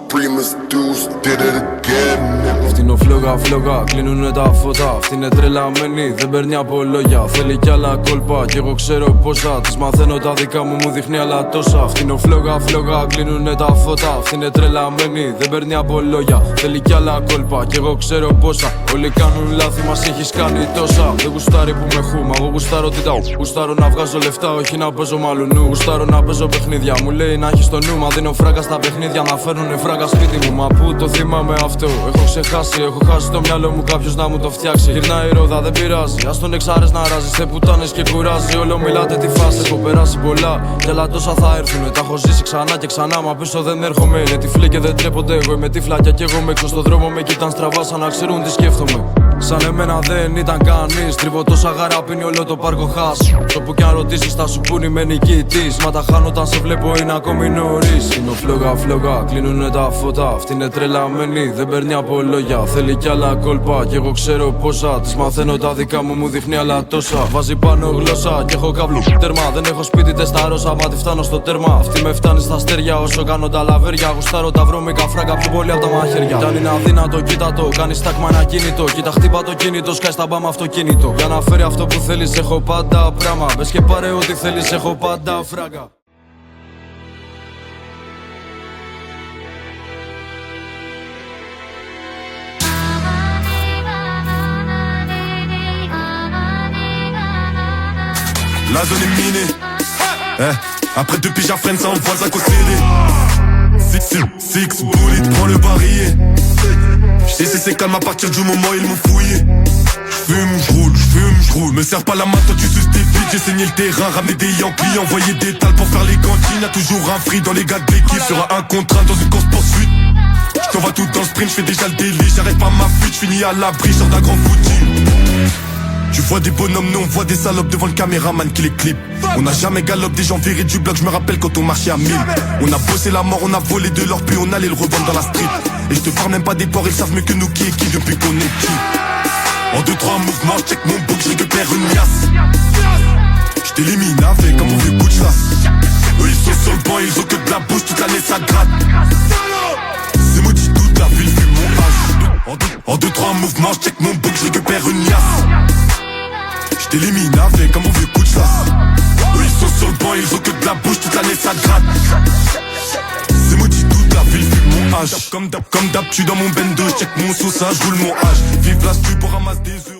Supremus dudes did it again. Φτύνω φλόγα, κλείνουνε τα φώτα. Αυτή είναι τρελαμένη, δεν παίρνει από λόγια. Θέλει κι άλλα κόλπα κι εγώ ξέρω πόσα. Της μαθαίνω τα δικά μου δείχνει άλλα τόσα. Φτύνω φλόγα, κλείνουνε τα φώτα. Αυτή είναι τρελαμένη, δεν παίρνει από λόγια. Θέλει κι άλλα κόλπα κι εγώ ξέρω πόσα. Όλοι κάνουν λάθη, μας έχεις κάνει τόσα. Δεν γουστάρει που με χούμα, εγώ γουστάρω την τάου. Γουστάρω να βγάζω λεφτά, όχι να παίζω μαλουνού. Γουστάρω να παίζω παιχνίδια, μου λέει να έχεις το νου. Μα δίνω φράγκα στα παιχνίδια, να φέρνουνε φράγκα σπίτι μου. Μα πού το θυμάμαι αυτό, έχω ξεχάσει. Έχω χάσει το μυαλό μου, κάποιος να μου το φτιάξει. Γυρνάει η ρόδα, δεν πειράζει. Ας τον εξάρες να ράζει, σε πουτάνες και κουράζει. Όλο μιλάτε τη φάση, έχω περάσει πολλά. Κι άλλα τόσα θα έρθουνε, τα έχω ζήσει ξανά και ξανά. Μα πίσω δεν έρχομαι. Είναι τυφλοί και δεν τρέπονται. Εγώ είμαι τυφλάκια κι εγώ με έξω στον δρόμο. Με κοιτάν στραβά σαν να ξέρουν τι σκέφτομαι. Σαν εμένα δεν ήταν κανείς. Τρίβω τόσα γαρά, πίνει όλο το πάρκο χάς. Το που κι αν ρωτήσεις θα σου πούνε είμαι νικητής. Μα τα χάνω όταν σε βλέπω είναι ακόμη νωρίς. Είναι φλόγα, κλείνουνε τα φώτα. Αυτή είναι τρελαμένη, δεν παίρνει από λόγια. Θέλει κι άλλα κόλπα κι εγώ ξέρω πόσα. Της μαθαίνω τα δικά μου δείχνει άλλα τόσα. Βάζει πάνω γλώσσα κι έχω καύλου τέρμα. Δεν έχω σπίτι τεσταρώσα, μα τη φτάνω στο τέρμα. Αυτή με φτάνει στα αστέρια όσο κάνω τα λαβέρια. Γουστάρω τα βρώμικα φράγκα πιο πολύ από τα μαχαίρια. Κι αν είναι αδύνατο, κοίτα το, κάνει στάκμα ένα κίνητο. Κοίτα χτύπα το κίνητο, σκάει στα μπάμα αυτοκίνητο. Για να φέρει αυτό που θέλεις έχω πάντα πράμα. Μπες και πάρε ό,τι θέλεις, έχω πάντα φράγκα. La zone est minée. Après deux piges à freine, ça envoie le sac au CD. Six bullet, prends le barillet. J'sais c'est calme à partir du moment où ils m'ont fouillé. J'fume, j'roule. Me serre pas la main, toi tu suces tes bites. J'ai saigné le terrain, ramené des Yankees, envoyé des talles pour faire les cantines. Y'a toujours un free dans les gars de l'équipe. Sera un contrat dans une course poursuite. J't'envoie tout dans le sprint, j'fais déjà le délit. J'arrête pas ma fuite, j'finis à l'abri, j'sors d'un grand footing. Tu vois des bonhommes, nous on voit des salopes devant le caméraman qui les clip. On n'a jamais galop, des gens virés du bloc, je me rappelle quand on marchait à 1000. On a bossé la mort, on a volé de l'or, puis on allait le revendre dans la street. Et je te parle même pas des porcs, ils savent mieux que nous qui est qui depuis qu'on est qui. En 2-3 mouvements, check mon book, je récupère une liasse. Je t'élimine avec un mauvais coup de chasse. Eux ils sont sur le banc, ils ont que de la bouche, toute l'année ça gratte. C'est maudit, toute la ville fume mon hache. En 2-3 mouvements, check mon book, je récupère une liasse. J't'élimine avec un mauvais coup de chasse. Eux ils sont sur le banc, ils ont que de la bouche, toute l'année ça gratte. C'est maudit, toute la ville fume mon hache. Comme d'hab, tu dans mon bendo, check mon sauce, je roule mon hache. Vive la stu pour ramasser des œufs.